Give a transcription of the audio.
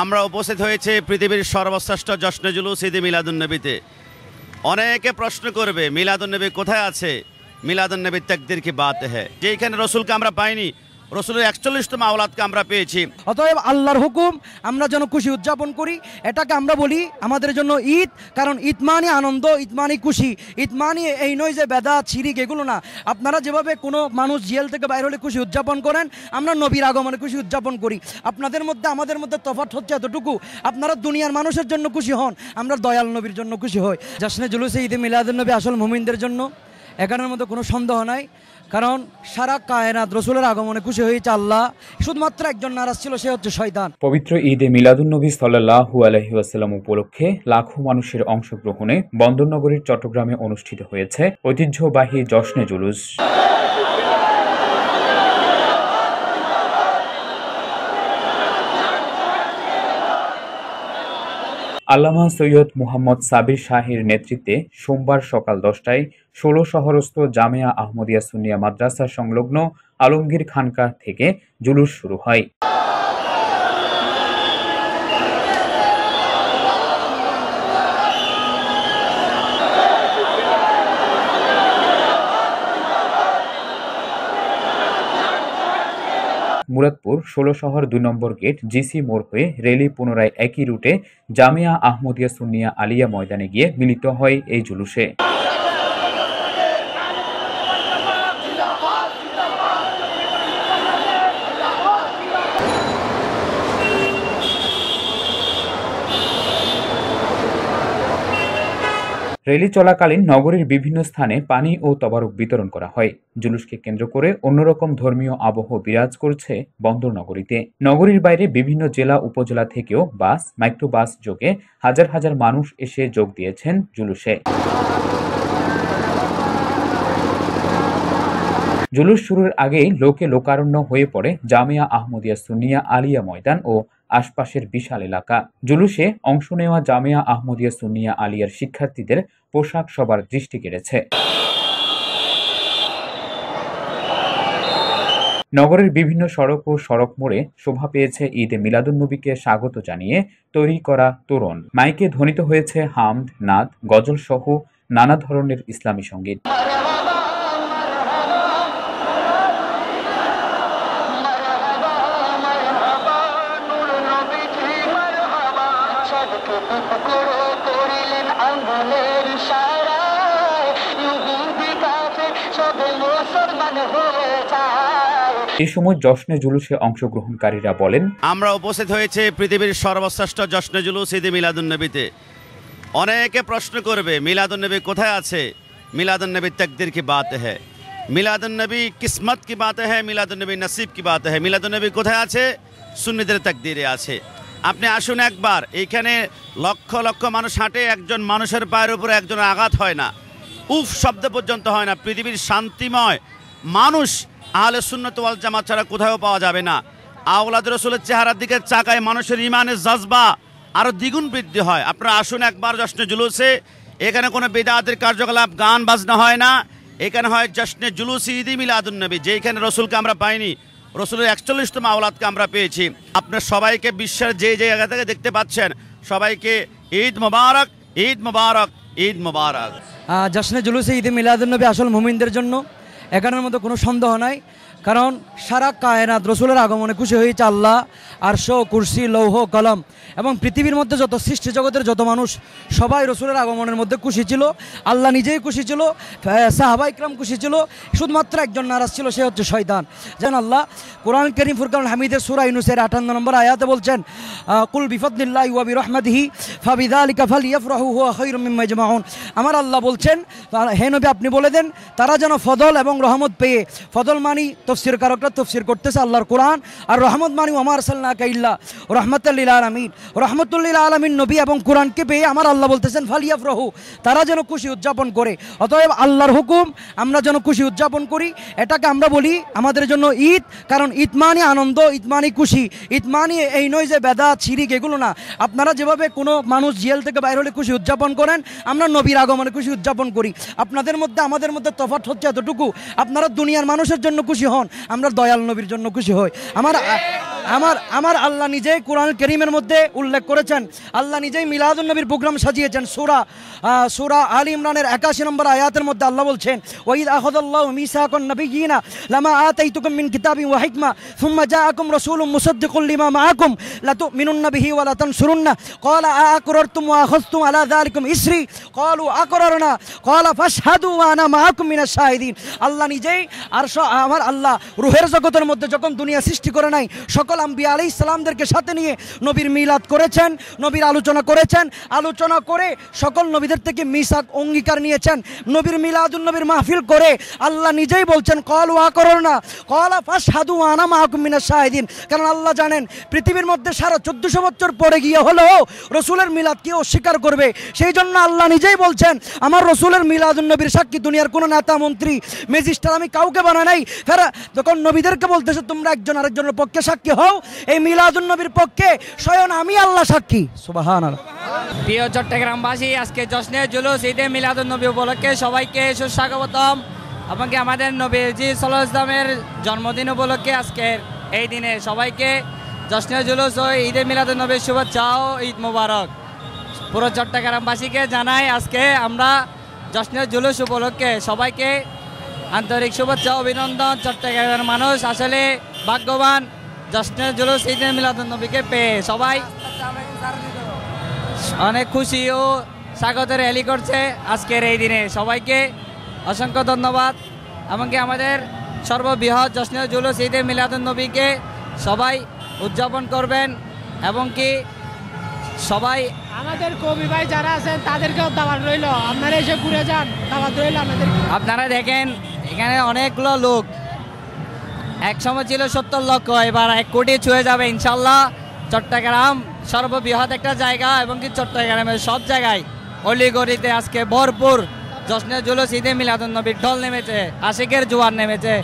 আমরা উপস্থিত হয়েছে পৃথিবীর সর্বশ্রেষ্ঠ জশ্নে জুলুস ঈদে মিলাদুন্নবীতে। অনেকে প্রশ্ন করবে মিলাদুন্নবী কোথায় আছে, মিলাদুন্নবী তাকদীর কি বাত হ্যায়। যেখানে রসুলকে আমরা পাইনি, রসুলের ৪১তম আওলাদকে আমরা পেয়েছি। অতএব আল্লাহর হুকুম আমরা যেন খুশি উদযাপন করি, এটাকে আমরা বলি আমাদের জন্য ঈদ। কারণ ঈদ মানে আনন্দ, ঈদ মানে খুশি, ঈদ মানে এই নয় যে বেদাত শিরিক এগুলো না। আপনারা যেভাবে কোনো মানুষ জেল থেকে বাইরে হলে খুশি উদযাপন করেন, আমরা নবীর আগমনে খুশি উদযাপন করি। আপনাদের মধ্যে আমাদের মধ্যে তফাৎ হচ্ছে এতটুকু, আপনারা দুনিয়ার মানুষের জন্য খুশি হন, আমরা দয়াল নবীর জন্য খুশি হই। জশ্নে জুলুসে ঈদে মিলাদুন্নবী আসল মুমিনদের জন্য, এখানের মধ্যে কোনো সন্দেহ নাই। কারণ সারা কায়নাত রসুলের আগমনে খুশি হয়েছে আল্লাহ, শুধুমাত্র একজন নারাজ ছিল, সে হচ্ছে শয়তান। পবিত্র ঈদে মিলাদুন্নবী সাল্লাল্লাহু আলাইহি ওয়াসাল্লাম উপলক্ষে লাখো মানুষের অংশগ্রহণে বন্দরনগরীর চট্টগ্রামে অনুষ্ঠিত হয়েছে ঐতিহ্যবাহী জশ্নে জুলুস। আল্লামা সৈয়দ মুহাম্মদ সাবির শাহীর নেতৃত্বে সোমবার সকাল ১০টায় ১৬ শহরস্থ জামেয়া আহমদিয়া সুন্নিয়া মাদ্রাসা সংলগ্ন আলমগীর খানকাহ থেকে জুলুস শুরু হয়। মুরাদপুর ১৬ শহর ২ নম্বর গেট জিসি মোড় হয়ে রেলি পুনরায় একই রুটে জামিয়া আহমদিয়া সুন্নিয়া আলিয়া ময়দানে গিয়ে মিলিত হয় এই জুলুসে। রেলি চলাকালীন নগরীর বিভিন্ন স্থানে পানি ও তবারক বিতরণ করা হয়। জুলুসকে কেন্দ্র করে অন্যরকম ধর্মীয় আবহ বিরাজ করছে বন্দর নগরীতে। নগরীর বাইরে বিভিন্ন জেলা উপজেলা থেকেও বাস, মাইক্রোবাস যোগে হাজার হাজার মানুষ এসে যোগ দিয়েছেন জুলুসে। জুলুস শুরুর আগেই লোকে লোকারণ্য হয়ে পড়ে জামিয়া আহমদিয়া সুন্নিয়া আলিয়া ময়দান ও আশপাশের বিশাল এলাকা। জুলুসে অংশ নেওয়া জামিয়া আহমদিয়া সুন্নিয়া আলিয়ার শিক্ষার্থীদের পোশাক সবার দৃষ্টি কেড়েছে। নগরের বিভিন্ন সড়ক ও সড়ক মোড়ে শোভা পেয়েছে ঈদে মিলাদুন্নবীকে স্বাগত জানিয়ে তৈরি করা তোরণ। মাইকে ধ্বনিত হয়েছে হামদ, নাদ, গজল সহ নানা ধরনের ইসলামী সঙ্গীত। এ সময় জশ্নে জুলুসে অংশগ্রহণকারীরা বলেন, আমরা উপস্থিত হয়েছে পৃথিবীর সর্বশ্রেষ্ঠ জশ্নে জুলুস ঈদে মিলাদুন্নবীতে। অনেকে প্রশ্ন করবে মিলাদুন্নবী কোথায় আছে, মিলাদুন্নবী তাকদীর কি বাত হ্যায়। মিলাদুন্নবী কিসমত কি বাত হ্যায়, মিলাদুন্নবী নসিব কি বাত হ্যায়। মিলাদুন্নবী কোথায় আছে? সুন্নিদের তাকদীরে আছে। আপনি আসুন একবার, এইখানে লক্ষ লক্ষ মানুষ হাঁটে, একজন মানুষের পায়ের উপরে একজনের আঘাত হয় না, উফ শব্দ পর্যন্ত হয় না। পৃথিবীর শান্তিময় মানুষ আহলে সুন্নাত ওয়াল জামাত ছাড়া কোথাও পাওয়া যাবে না। আওলাদ রসুলের চেহারার দিকে চাকায় মানুষের ইমানের জজবা আরও দ্বিগুণ বৃদ্ধি হয়। আপনারা আসুন একবার জশ্নে জুলুসে। এখানে কোনো বিদআতের কার্যকলাপ, গান বাজনা হয় না, এখানে হয় জশ্নে জুলুস ঈদে মিলাদুন্নবী। যেখানে রসুলকে আমরা পাইনি, রসুলের ৪১তম আওলাদকে আমরা পেয়েছি। আপনার সবাইকে বিশ্বের যে জায়গা থেকে দেখতে পাচ্ছেন, সবাইকে ঈদ মোবারক, ঈদ মোবারক, ঈদ মোবারক। জশ্নে জুলুসে ঈদে মিলাদুন্নবী আসল মুমিনদের জন্য, এখানের মধ্যে কোনো সন্দেহ নাই। কারণ সারা কায়নাত রসুলের আগমনে খুশি হয়েছে আল্লাহ। আরশ, কুরসি, লৌহ, কলম এবং পৃথিবীর মধ্যে যত সৃষ্টি জগতের যত মানুষ, সবাই রসুলের আগমনের মধ্যে খুশি ছিল। আল্লাহ নিজেই খুশি ছিল, সাহাবা ইকরাম খুশি ছিল, শুধুমাত্র একজন নারাজ ছিল, সে হচ্ছে শয়তান। যেন আল্লাহ কোরআন কারীম ফুরকানুল হামিদের সূরা ইউনূসের ৫৮ নম্বর আয়াতে বলছেন, কুল বিফদলিল্লাহি ওয়া বিরহমাতিহি ফাবিযালিকা ফালইফরাহু হুয়া খায়রুম মিম্মা ইয়াজমাউন। আমার আল্লাহ বলছেন, হে নবী আপনি বলে দেন তারা যেন ফদল এবং রহমত পেয়ে, ফদল মানি তফসিরকারকরা তফসির করতেছে আল্লাহর কোরআন, আর রহমত মানি ওয়া মা আরসালনাকা ইল্লা রাহমাতাল লিল আলামিন, রাহমাতুল লিল আলামিন নবী এবং কোরআনকে পেয়ে আমার আল্লাহ বলতেছেন ফালইফরাহু, তারা যেন খুশি উদযাপন করে। অতএব আল্লাহর হুকুম আমরা যেন খুশি উদযাপন করি, এটাকে আমরা বলি আমাদের জন্য ঈদ। কারণ ঈদ মানে আনন্দ, ঈদ মানে খুশি, ঈদ মানে এই নয় যে বেদাত শিরিক এগুলো না। আপনারা যেভাবে কোনো মানুষ জেল থেকে বাইরে হলে খুশি উদযাপন করেন, আমরা নবীর আগমনে খুশি উদযাপন করি। আপনাদের মধ্যে আমাদের মধ্যে তফাৎ হচ্ছে এতটুকু, আপনারা দুনিয়ার মানুষের জন্য খুশি হন, আমরা দয়াল নবীর জন্য খুশি হই। আমার আমার আমার আল্লাহ নিজেই কোরআন কারীমের মধ্যে উল্লেখ করেছেন, আল্লাহ নিজেই মিলাদুন নবীর প্রোগ্রাম সাজিয়েছেন। সূরা আলী ইমরানের 81 নম্বর আয়াতের মধ্যে আল্লাহ বলছেন, ওয়াইদ আখাযাল্লাহু মিসাকান নাবিয়িনা লামা আতাইতুকুম মিন কিতাবিন ওয়া হিকমা সুম্মা জাআকুম রাসূলুম মুসাদ্দিকুল লিমা মাআকুম লাতুমিনুন্না বিহি ওয়া লাতানসুরুন্না ক্বালা আআকরারতুম ওয়া আখাযতুম আলা যালিকুম ইসরি ক্বালু আকরারনা ক্বালা ফাশহাদু ওয়া আনা মাআকুম মিনাশ শাহিদিন। আল্লাহ নিজেই আমার আল্লাহ রূহের জগতের মধ্যে যখন দুনিয়া সৃষ্টি করে নাই, সকল আম্বিয়া আলাইহিস সালামদেরকে সাথে নিয়ে নবীর মিলাদ করেছেন, নবীর আলোচনা করেছেন, আলোচনা করে সকল নবীদের থেকে মিসাক অঙ্গীকার নিয়েছেন। নবীর মিলাদুন নবীর মাহফিল করে আল্লাহ নিজেই বলছেন ক্বালু আকরারনা ক্বালা ফাশহাদু ওয়া আনা মাআকুম মিনাশ শাহিদিন। কারণ আল্লাহ জানেন পৃথিবীর মধ্যে সারা 1400 বছর পরে গিয়ে হলেও রসুলের মিলাদ কেউ অস্বীকার করবে, সেই জন্য আল্লাহ নিজেই বলছেন আমার রসুলের মিলাদুন নবীর সাক্ষী দুনিয়ার কোনো নেতা মন্ত্রী ম্যাজিস্ট্রেট আমি কাউকে বানা নাই। যখন নবীদেরকে বলতেছে তোমরা একজন আরেকজনের পক্ষে সাক্ষী হও, এই মিলাদুন নবীর পক্ষে স্বয়ং আমি আল্লাহ সাক্ষী। সুবহানাল্লাহ। প্রিয় চট্টগ্রামবাসী, আজকে জশ্নে জুলুস ঈদে মিলাদুন নবী উপলক্ষে সবাইকে সুস্বাগতম। আমাকে আমাদের নবীজি সাল্লাল্লাহু আলাইহি ওয়াসাল্লামের জন্মদিন উপলক্ষে আজকের এই দিনে সবাইকে জশ্নে জুলুস ও ঈদে মিলাদুন নবীর শুভেচ্ছা ও ঈদ মোবারক। পুরো চট্টগ্রামবাসীকে জানাই আজকে আমরা জশ্নে জুলুস উপলক্ষে সবাইকে আন্তরিক শুভেচ্ছা অভিনন্দন। চট্টগ্রামের মানুষ আসলে ভাগ্যবান, জশ্নে জুলুস ঈদে মিলাদুন নবীকে পেয়ে সবাই অনেক খুশি ও স্বাগত র্যালি করছে আজকের এই দিনে। সবাইকে অসংখ্য ধন্যবাদ। এমনকি আমাদের সর্ববৃহৎ জশ্নে জুলুস ঈদে মিলাদুন নবীকে সবাই উদযাপন করবেন এবং কি সবাই আমাদের কবি ভাই যারা আছেন তাদেরকেও দাওয়াত রইল, আপনারা এসে ঘুরে যান, দাওয়াত রইল আমাদের। আপনারা দেখেন এখানে অনেকগুলো লোক, এক সময় ছিল 70 লক্ষ, এবার 1 কোটি ছুঁয়ে যাবে ইনশাল্লাহ। চট্টগ্রাম সর্ববৃহৎ একটা জায়গা এবং কি চট্টগ্রামের সব জায়গায় অলিগলিতে আজকে ভরপুর জশ্নে জুলুস ঈদে মিলাদুন নবীর ঢল নেমেছে, আশিকের জোয়ার নেমেছে।